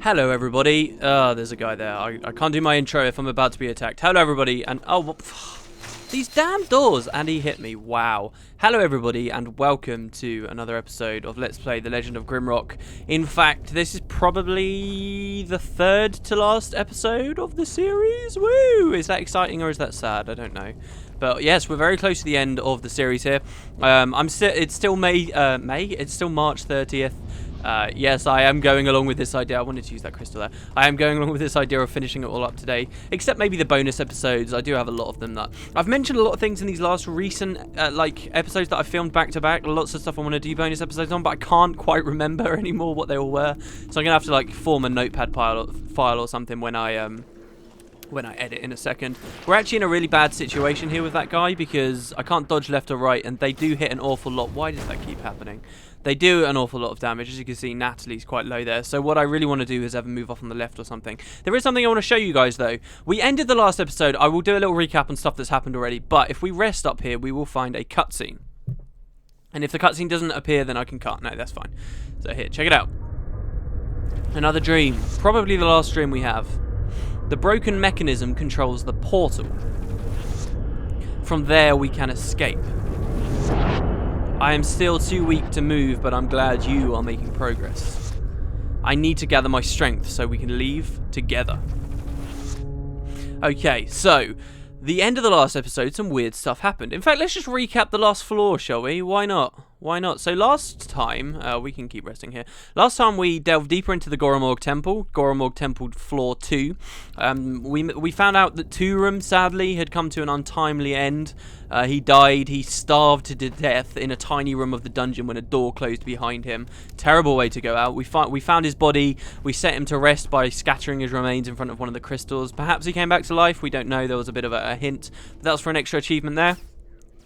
Hello everybody. There's a guy there. I can't do my intro if I'm about to be attacked. Hello everybody, and these damn doors, and he hit me. Wow. Hello everybody, and welcome to another episode of Let's Play The Legend of Grimrock. In fact, this is probably the third to last episode of the series. Woo! Is that exciting or is that sad? I don't know. But yes, we're very close to the end of the series here. It's still May. It's still March 30th. Yes, I am going along with this idea. I wanted to use that crystal there. I am going along with this idea of finishing it all up today, except maybe the bonus episodes. I do have a lot of them that I've mentioned a lot of things in these last recent episodes that I filmed back to back. Lots of stuff I want to do bonus episodes on, but I can't quite remember anymore what they all were. So I'm gonna have to form a notepad file or something when I edit in a second. We're actually in a really bad situation here with that guy because I can't dodge left or right, and they do hit an awful lot. Why does that keep happening? They do an awful lot of damage. As you can see, Natalie's quite low there. So what I really want to do is ever move off on the left or something. There is something I want to show you guys, though. We ended the last episode. I will do a little recap on stuff that's happened already. But if we rest up here, we will find a cutscene. And if the cutscene doesn't appear, then I can cut. No, that's fine. So here, check it out. Another dream. Probably the last dream we have. The broken mechanism controls the portal. From there, we can escape. I am still too weak to move, but I'm glad you are making progress. I need to gather my strength so we can leave together. Okay, so the end of the last episode, some weird stuff happened. In fact, let's just recap the last floor, shall we? Why not? Why not? So last time, we can keep resting here. Last time we delved deeper into the Grimrock Temple, Grimrock Temple Floor 2. We found out that Turum, sadly, had come to an untimely end. He died, he starved to death in a tiny room of the dungeon when a door closed behind him. Terrible way to go out. We found his body, we set him to rest by scattering his remains in front of one of the crystals. Perhaps he came back to life, we don't know, there was a bit of a hint. But that was for an extra achievement there.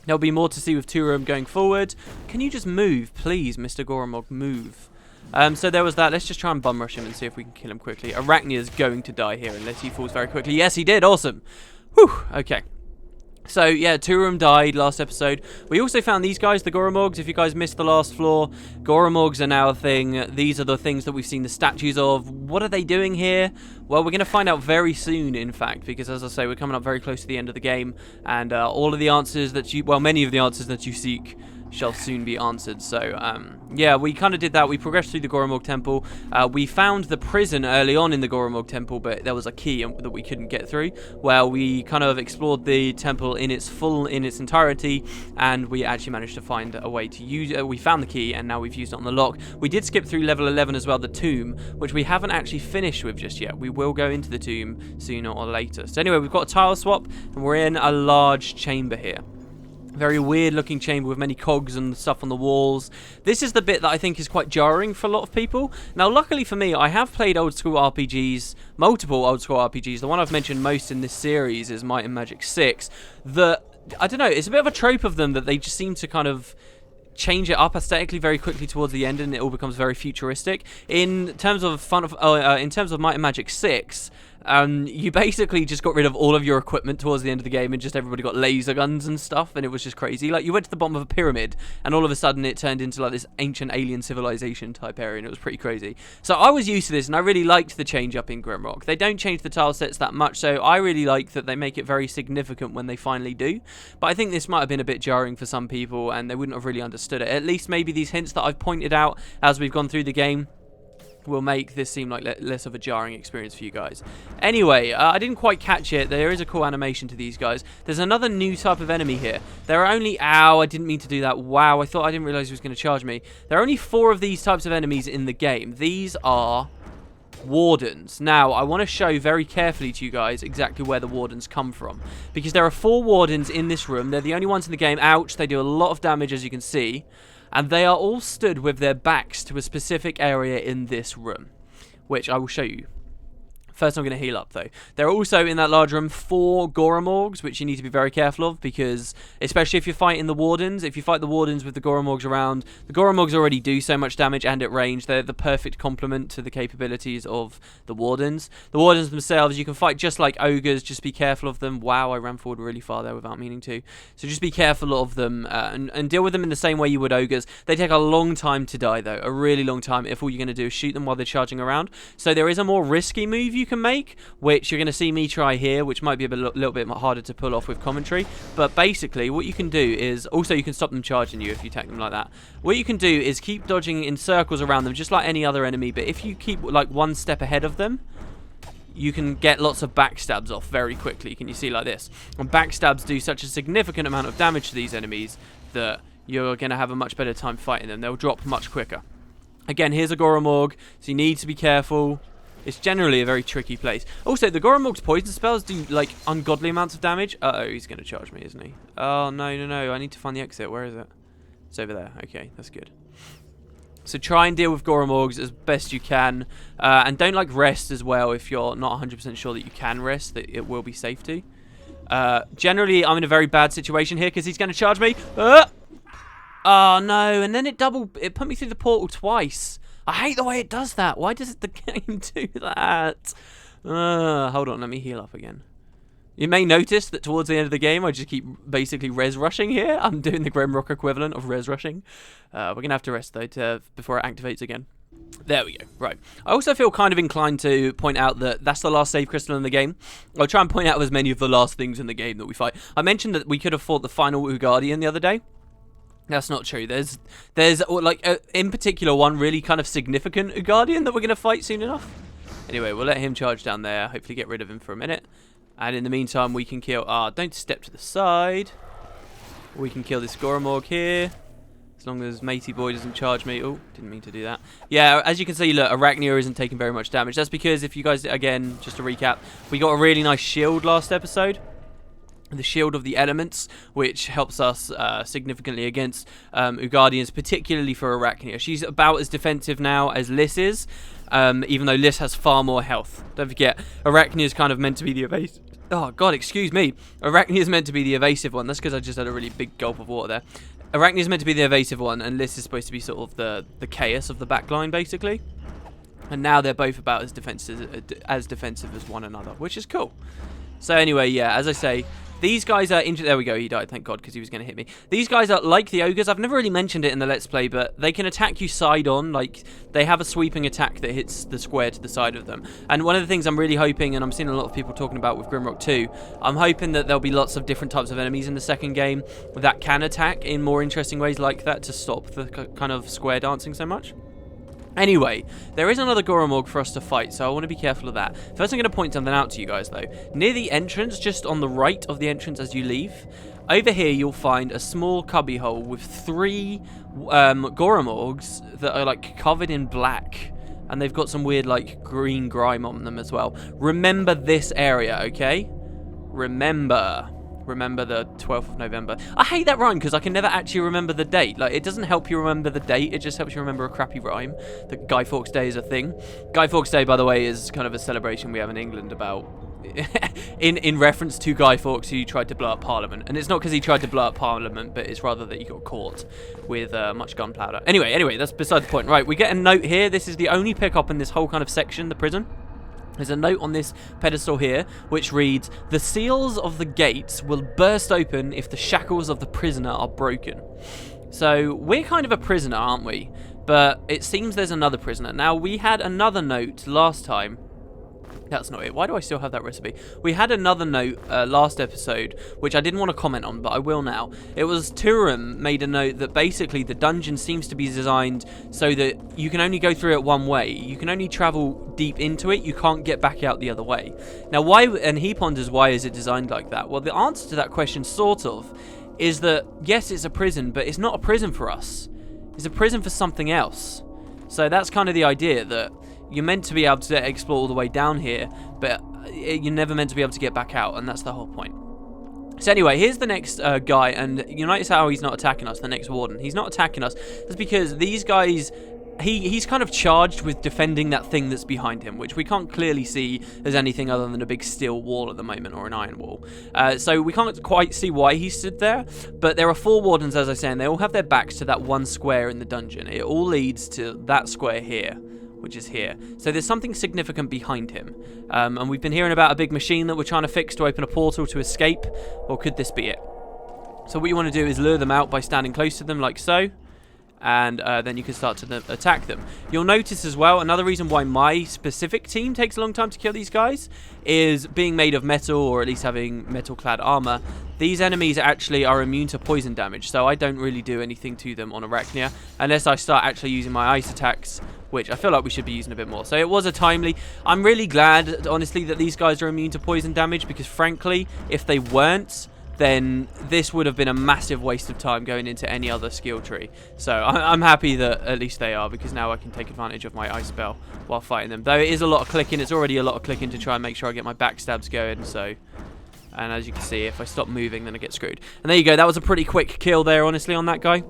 There'll be more to see with Turum going forward. Can you just move, please, Mr. Grimrock, move? So there was that. Let's just try and bum rush him and see if we can kill him quickly. Arachnia's going to die here unless he falls very quickly. Yes, he did. Awesome. Whew. Okay. So, yeah, Turum died last episode. We also found these guys, the Grimrogs. If you guys missed the last floor, Grimrogs are now a thing. These are the things that we've seen the statues of. What are they doing here? Well, we're going to find out very soon, in fact, because, as I say, we're coming up very close to the end of the game, and all of the answers that you, well, many of the answers that you seek shall soon be answered. So, yeah, we kind of did that. We progressed through the Grimrock Temple. We found the prison early on in the Grimrock Temple, but there was a key that we couldn't get through. Well, we kind of explored the temple in its entirety, and we actually managed to find a way to use it. We found the key, and now we've used it on the lock. We did skip through level 11 as well, the tomb, which we haven't actually finished with just yet. We will go into the tomb sooner or later. So anyway, we've got a tile swap, and we're in a large chamber here. Very weird looking chamber with many cogs and stuff on the walls. This is the bit that I think is quite jarring for a lot of people. Now, luckily for me, I have played old school RPGs, multiple old school RPGs. The one I've mentioned most in this series is Might and Magic 6. I don't know, it's a bit of a trope of them that they just seem to kind of change it up aesthetically very quickly towards the end, and it all becomes very futuristic. In terms of Might and Magic 6, you basically just got rid of all of your equipment towards the end of the game, and just everybody got laser guns and stuff, and it was just crazy. Like, you went to the bottom of a pyramid, and all of a sudden it turned into like this ancient alien civilization type area, and it was pretty crazy. So I was used to this, and I really liked the change up in Grimrock. They don't change the tile sets that much, so I really like that they make it very significant when they finally do. But I think this might have been a bit jarring for some people, and they wouldn't have really understood it. At least maybe these hints that I've pointed out as we've gone through the game will make this seem like less of a jarring experience for you guys. Anyway, I didn't quite catch it. There is a cool animation to these guys. There's another new type of enemy here. There are only... Ow, I didn't mean to do that. Wow, I didn't realize he was going to charge me. There are only 4 of these types of enemies in the game. These are wardens. Now, I want to show very carefully to you guys exactly where the wardens come from, because there are 4 wardens in this room. They're the only ones in the game. Ouch, they do a lot of damage, as you can see. And they are all stood with their backs to a specific area in this room, which I will show you. First, I'm going to heal up, though. There are also, in that large room, 4 Goromorgs, which you need to be very careful of, because, especially if you're fighting the wardens, if you fight the wardens with the Goromorgs around, the Goromorgs already do so much damage and at range. They're the perfect complement to the capabilities of the wardens. The wardens themselves, you can fight just like ogres, just be careful of them. Wow, I ran forward really far there without meaning to. So just be careful of them and deal with them in the same way you would ogres. They take a long time to die, though, a really long time, if all you're going to do is shoot them while they're charging around. So there is a more risky move you can make, which you're going to see me try here, which might be a little bit harder to pull off with commentary. But basically, what you can do is, also you can stop them charging you if you attack them like that. What you can do is keep dodging in circles around them, just like any other enemy, but if you keep like 1 step ahead of them, you can get lots of backstabs off very quickly. Can you see like this? And backstabs do such a significant amount of damage to these enemies that you're going to have a much better time fighting them. They'll drop much quicker. Again, here's a Goromorg, so you need to be careful. It's generally a very tricky place. Also, the Goromorg's poison spells do, like, ungodly amounts of damage. Uh-oh, he's going to charge me, isn't he? Oh, no. I need to find the exit. Where is it? It's over there. Okay, that's good. So try and deal with Goromorgs as best you can. And don't, like, rest as well if you're not 100% sure that you can rest, that it will be safe to. Generally, I'm in a very bad situation here because he's going to charge me. Oh, no. And then it put me through the portal twice. I hate the way it does that. Why does the game do that? Hold on, let me heal up again. You may notice that towards the end of the game, I just keep basically res rushing here. I'm doing the Grimrock equivalent of res rushing. We're going to have to rest, though, before it activates again. There we go. Right. I also feel kind of inclined to point out that that's the last save crystal in the game. I'll try and point out as many of the last things in the game that we fight. I mentioned that we could have fought the final Ugardian the other day. That's not true. There's like, in particular, one really kind of significant Ugardian that we're going to fight soon enough. Anyway, we'll let him charge down there. Hopefully get rid of him for a minute. And in the meantime, we can kill... don't step to the side. We can kill this Goromorg here. As long as Matey Boy doesn't charge me. Oh, didn't mean to do that. Yeah, as you can see, look, Arachnia isn't taking very much damage. That's because, if you guys... Again, just to recap, we got a really nice shield last episode. The Shield of the Elements, which helps us significantly against Ugardians, particularly for Arachnia. She's about as defensive now as Liss is, even though Liss has far more health. Don't forget, Arachnia is kind of meant to be the evasive... Oh, God, excuse me. Arachnia is meant to be the evasive one. That's because I just had a really big gulp of water there. Arachnia is meant to be the evasive one, and Liss is supposed to be sort of the chaos of the backline, basically. And now they're both about as defensive as one another, which is cool. So anyway, yeah, as I say... These guys are injured. There we go. He died. Thank God, because he was going to hit me. These guys are like the ogres. I've never really mentioned it in the Let's Play, but they can attack you side on. Like, they have a sweeping attack that hits the square to the side of them. And one of the things I'm really hoping, and I'm seeing a lot of people talking about with Grimrock 2, I'm hoping that there'll be lots of different types of enemies in the second game that can attack in more interesting ways like that to stop the kind of square dancing so much. Anyway, there is another Goromorg for us to fight, so I want to be careful of that. First, I'm going to point something out to you guys, though. Near the entrance, just on the right of the entrance as you leave, over here you'll find a small cubbyhole with 3 Goromorgs that are, like, covered in black. And they've got some weird, like, green grime on them as well. Remember this area, okay? Remember the 12th of November. I hate that rhyme because I can never actually remember the date. Like, it doesn't help you remember the date, it just helps you remember a crappy rhyme. That Guy Fawkes Day is a thing. Guy Fawkes Day, by the way, is kind of a celebration we have in England about... in reference to Guy Fawkes, who tried to blow up Parliament. And it's not because he tried to blow up Parliament, but it's rather that he got caught with much gunpowder. Anyway, that's beside the point. Right, we get a note here. This is the only pickup in this whole kind of section, the prison. There's a note on this pedestal here, which reads, "The seals of the gates will burst open if the shackles of the prisoner are broken." So, we're kind of a prisoner, aren't we? But it seems there's another prisoner. Now, we had another note last time. That's not it. Why do I still have that recipe? We had another note last episode, which I didn't want to comment on, but I will now. It was Turum made a note that basically the dungeon seems to be designed so that you can only go through it one way. You can only travel deep into it. You can't get back out the other way. Now, why? And he ponders, why is it designed like that? Well, the answer to that question, sort of, is that, yes, it's a prison, but it's not a prison for us. It's a prison for something else. So that's kind of the idea, that you're meant to be able to explore all the way down here, but you're never meant to be able to get back out, and that's the whole point. So anyway, here's the next guy, and you notice how he's not attacking us, the next warden. He's not attacking us. That's because these guys he's kind of charged with defending that thing that's behind him, which we can't clearly see as anything other than a big steel wall at the moment, or an iron wall. So we can't quite see why he stood there, but there are 4 wardens, as I say, and they all have their backs to that one square in the dungeon. It all leads to that square here, which is here. So there's something significant behind him. And we've been hearing about a big machine that we're trying to fix to open a portal to escape, or could this be it? So what you want to do is lure them out by standing close to them like so, and then you can start to attack them. You'll notice as well, another reason why my specific team takes a long time to kill these guys is being made of metal, or at least having metal-clad armor. These enemies actually are immune to poison damage, so I don't really do anything to them on Arachnia, unless I start actually using my ice attacks, which I feel like we should be using a bit more. So it was a timely... I'm really glad, honestly, that these guys are immune to poison damage, because frankly, if they weren't, then this would have been a massive waste of time going into any other skill tree. So I'm happy that at least they are, because now I can take advantage of my ice spell while fighting them. Though it is a lot of clicking, it's already a lot of clicking to try and make sure I get my backstabs going, so... And as you can see, if I stop moving, then I get screwed. And there you go, that was a pretty quick kill there, honestly, on that guy.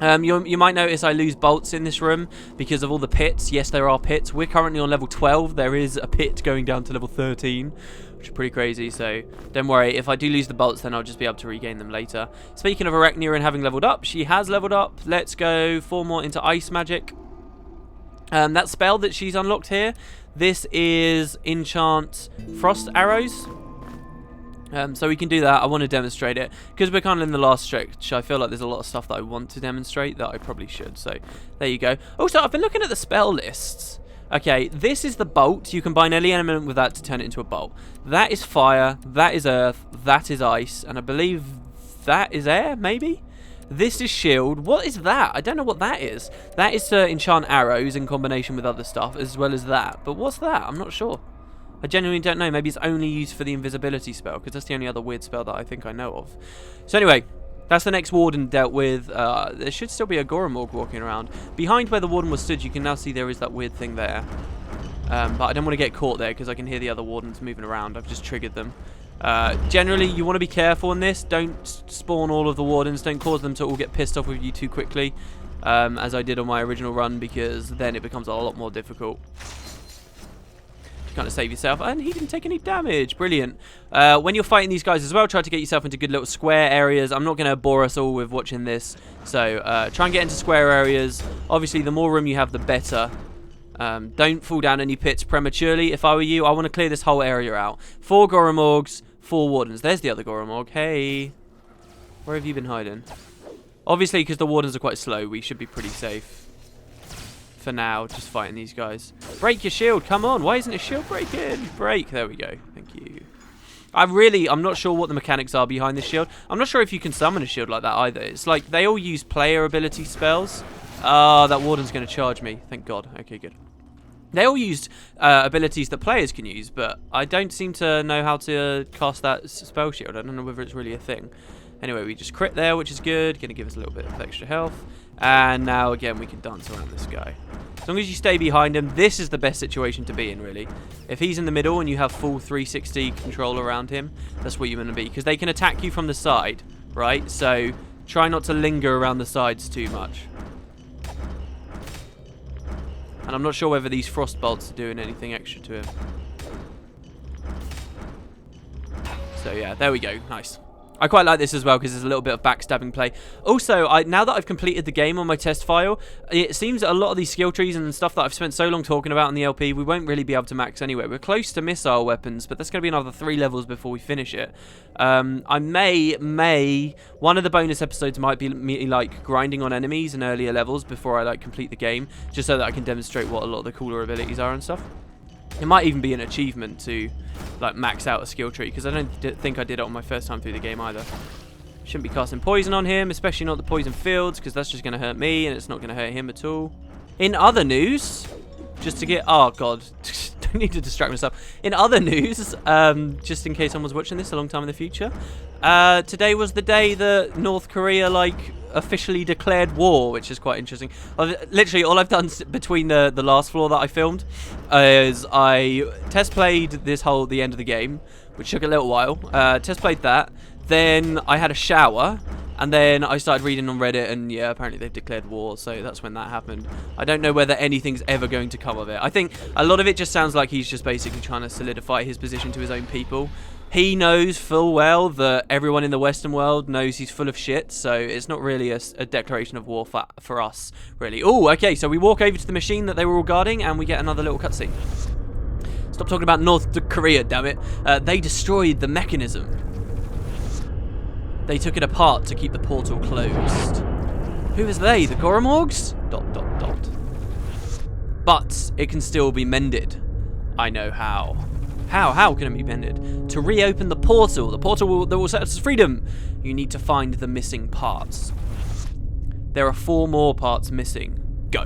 You might notice I lose bolts in this room because of all the pits. Yes, there are pits. We're currently on level 12. There is a pit going down to level 13, which is pretty crazy. So don't worry. If I do lose the bolts, then I'll just be able to regain them later. Speaking of Arachnia and having leveled up, she has leveled up. Let's go 4 more into ice magic. That spell that she's unlocked here, this is enchant frost arrows. So we can do that. I want to demonstrate it because we're kind of in the last stretch. I feel like there's a lot of stuff that I want to demonstrate that I probably should. So there you go. Also, I've been looking at the spell lists. Okay, this is the bolt. You combine any element with that to turn it into a bolt. That is fire. That is earth. That is ice. And I believe that is air, maybe? This is shield. What is that? I don't know what that is. That is to enchant arrows in combination with other stuff as well as that. But what's that? I'm not sure. I genuinely don't know. Maybe it's only used for the invisibility spell, because that's the only other weird spell that I think I know of. So anyway, that's the next warden dealt with. There should still be a Grimrock walking around. Behind where the warden was stood, you can now see there is that weird thing there. But I don't want to get caught there, because I can hear the other wardens moving around. I've just triggered them. Generally, you want to be careful in this. Don't spawn all of the wardens. Don't cause them to all get pissed off with you too quickly, as I did on my original run, because then it becomes a lot more difficult. Kind of save yourself, and he didn't take any damage. Brilliant. When you're fighting these guys as well, try to get yourself into good little square areas. I'm not going to bore us all with watching this, so try and get into square areas. Obviously, the more room you have, the better. Don't fall down any pits prematurely. If I were you, I want to clear this whole area out. 4 Grimrocks, 4 wardens. There's the other Grimrock. Hey, where have you been hiding? Obviously, because the wardens are quite slow, we should be pretty safe. For now, just fighting these guys. Break your shield, come on. Why isn't a shield breaking? Break, there we go. Thank you. I'm not sure what the mechanics are behind this shield. I'm not sure if you can summon a shield like that either. It's like they all use player ability spells. That warden's going to charge me. Thank God. Okay, good. They all used abilities that players can use, but I don't seem to know how to cast that spell shield. I don't know whether it's really a thing. Anyway, we just crit there, which is good. Going to give us a little bit of extra health. And now, again, we can dance around this guy. As long as you stay behind him, this is the best situation to be in, really. If he's in the middle and you have full 360 control around him, that's what you're going to be. Because they can attack you from the side, right? So try not to linger around the sides too much. And I'm not sure whether these frost bolts are doing anything extra to him. So, yeah, there we go. Nice. I quite like this as well because there's a little bit of backstabbing play. Also, now that I've completed the game on my test file, it seems that a lot of these skill trees and stuff that I've spent so long talking about in the LP, we won't really be able to max anyway. We're close to missile weapons, but that's going to be another 3 levels before we finish it. I may, one of the bonus episodes might be me like grinding on enemies in earlier levels before I like complete the game, just so that I can demonstrate what a lot of the cooler abilities are and stuff. It might even be an achievement to like max out a skill tree, because I don't think I did it on my first time through the game either. Shouldn't be casting poison on him, especially not the poison fields, because that's just going to hurt me and it's not going to hurt him at all. In other news, just to get... Oh, God. Don't need to distract myself. In other news, just in case someone's watching this a long time in the future, today was the day that North Korea, like, officially declared war, which is quite interesting. Literally, all I've done between the last floor that I filmed is I test played the end of the game, which took a little while. Test played that. Then I had a shower. And then I started reading on Reddit, and yeah, apparently they've declared war, so that's when that happened. I don't know whether anything's ever going to come of it. I think a lot of it just sounds like he's just basically trying to solidify his position to his own people. He knows full well that everyone in the Western world knows he's full of shit, so it's not really a declaration of war for us, really. Oh, okay, so we walk over to the machine that they were all guarding, and we get another little cutscene. Stop talking about North Korea, damn it. They destroyed the mechanism. They took it apart to keep the portal closed. Who is they? The Goromorgs? ... But it can still be mended. I know how. How can it be mended? To reopen the portal that will set us freedom. You need to find the missing parts. There are 4 more parts missing. Go.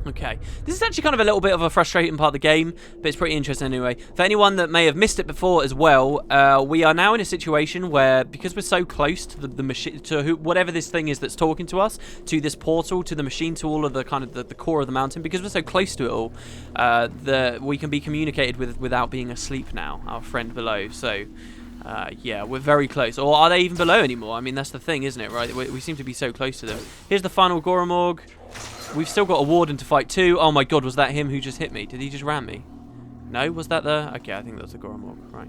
Okay, this is actually kind of a little bit of a frustrating part of the game, but it's pretty interesting anyway. For anyone that may have missed it before as well, we are now in a situation where, because we're so close to the machine, to whatever this thing is that's talking to us, to this portal, to the machine, to all of the kind of the core of the mountain, because we're so close to it all, we can be communicated with without being asleep now, our friend below, so... yeah, we're very close. Or are they even below anymore? I mean, that's the thing, isn't it, right? We seem to be so close to them. Here's the final Goromorg. We've still got a warden to fight too. Oh my god, was that him who just hit me? Did he just ram me? No, was that the... Okay, I think that was the Goromorg, right.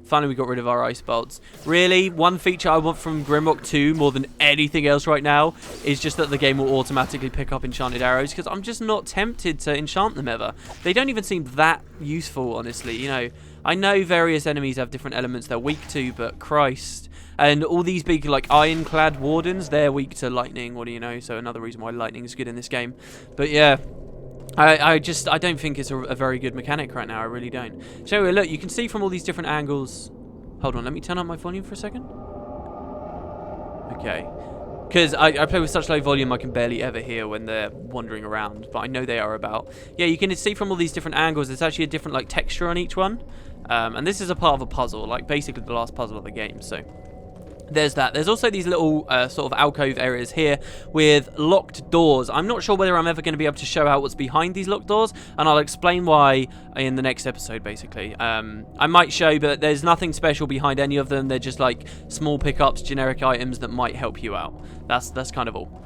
Finally, we got rid of our ice bolts. Really, one feature I want from Grimrock 2 more than anything else right now is just that the game will automatically pick up enchanted arrows, because I'm just not tempted to enchant them ever. They don't even seem that useful, honestly. You know, I know various enemies have different elements they're weak to, but Christ. And all these big, like, ironclad wardens, they're weak to lightning, what do you know? So another reason why lightning is good in this game. But yeah, I don't think it's a very good mechanic right now. I really don't. So look, you can see from all these different angles. Hold on, let me turn up my volume for a second. Okay. Because I play with such low volume, I can barely ever hear when they're wandering around. But I know they are about. Yeah, you can see from all these different angles, there's actually a different, like, texture on each one. And this is a part of a puzzle, like, basically the last puzzle of the game, so... There's that. There's also these little sort of alcove areas here with locked doors. I'm not sure whether I'm ever going to be able to show out what's behind these locked doors, and I'll explain why in the next episode, basically. I might show, but there's nothing special behind any of them. They're just like small pickups, generic items that might help you out. That's kind of all.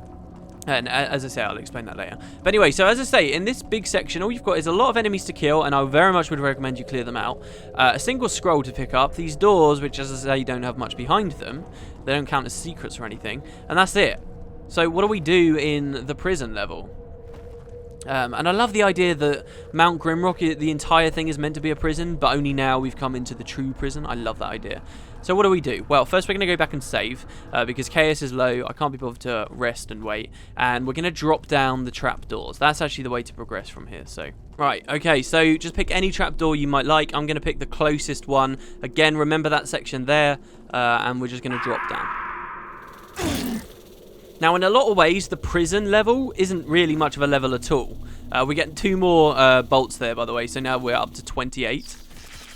And as I say, I'll explain that later. But anyway, so as I say, in this big section, all you've got is a lot of enemies to kill, and I very much would recommend you clear them out. A single scroll to pick up. These doors, which, as I say, don't have much behind them. They don't count as secrets or anything. And that's it. So what do we do in the prison level? And I love the idea that Mount Grimrock, the entire thing is meant to be a prison, but only now we've come into the true prison. I love that idea. So what do we do? Well, first we're going to go back and save, because KS is low, I can't be bothered to rest and wait, and we're going to drop down the trapdoors. That's actually the way to progress from here, so... Right, okay, so just pick any trapdoor you might like. I'm going to pick the closest one. Again, remember that section there, and we're just going to drop down. Now, in a lot of ways, the prison level isn't really much of a level at all. We get 2 more bolts there, by the way, so now we're up to 28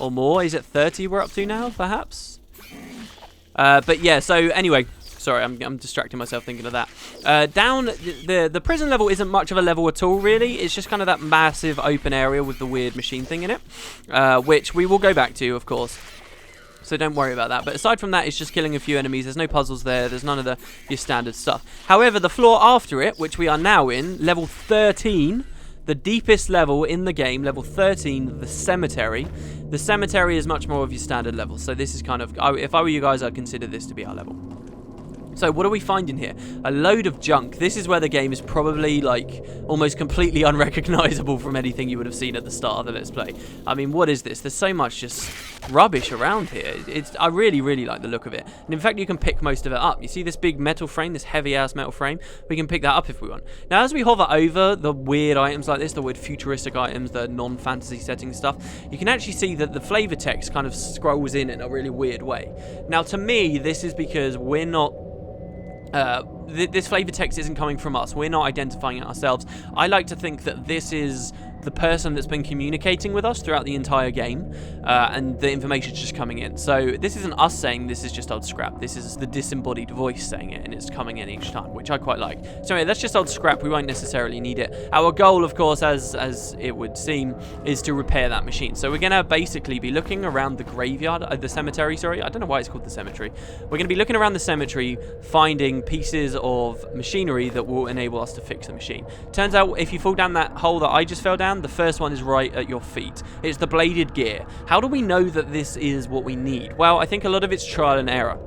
or more. Is it 30 we're up to now, perhaps? But yeah, so anyway, sorry, I'm distracting myself thinking of that. Down, the prison level isn't much of a level at all, really. It's just kind of that massive open area with the weird machine thing in it, which we will go back to, of course. So don't worry about that. But aside from that, it's just killing a few enemies. There's no puzzles there. There's none of your standard stuff. However, the floor after it, which we are now in, level 13, the deepest level in the game, level 13, the cemetery. The cemetery is much more of your standard level. So this is kind of, if I were you guys, I'd consider this to be our level. So what do we find in here? A load of junk. This is where the game is probably like almost completely unrecognizable from anything you would have seen at the start of the Let's Play. I mean, what is this? There's so much just rubbish around here. I really, really like the look of it. And in fact, you can pick most of it up. You see this big metal frame, this heavy-ass metal frame? We can pick that up if we want. Now, as we hover over the weird items like this, the weird futuristic items, the non-fantasy setting stuff, you can actually see that the flavor text kind of scrolls in a really weird way. Now, to me, this is because we're not... this flavor text isn't coming from us. We're not identifying it ourselves. I like to think that this is the person that's been communicating with us throughout the entire game, and the information's just coming in. So this isn't us saying this is just old scrap. This is the disembodied voice saying it, and it's coming in each time, which I quite like. So anyway, that's just old scrap. We won't necessarily need it. Our goal, of course, as it would seem, is to repair that machine. So we're going to basically be looking around the graveyard, the cemetery, sorry. I don't know why it's called the cemetery. We're going to be looking around the cemetery, finding pieces of machinery that will enable us to fix the machine. Turns out, if you fall down that hole that I just fell down, the first one is right at your feet. It's the bladed gear. How do we know that this is what we need? Well, I think a lot of it's trial and error.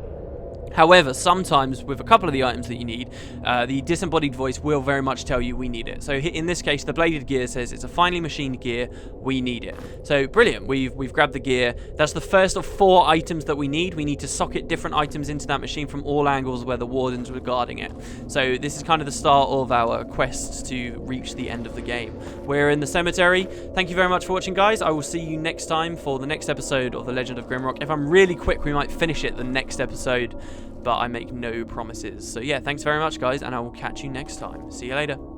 However, sometimes with a couple of the items that you need, the disembodied voice will very much tell you we need it. So in this case, the bladed gear says it's a finely machined gear, we need it. So brilliant, we've grabbed the gear. That's the first of 4 items that we need. We need to socket different items into that machine from all angles where the wardens were guarding it. So this is kind of the start of our quest to reach the end of the game. We're in the cemetery. Thank you very much for watching, guys. I will see you next time for the next episode of The Legend of Grimrock. If I'm really quick, we might finish it the next episode, but I make no promises. So yeah, thanks very much, guys, and I will catch you next time. See you later.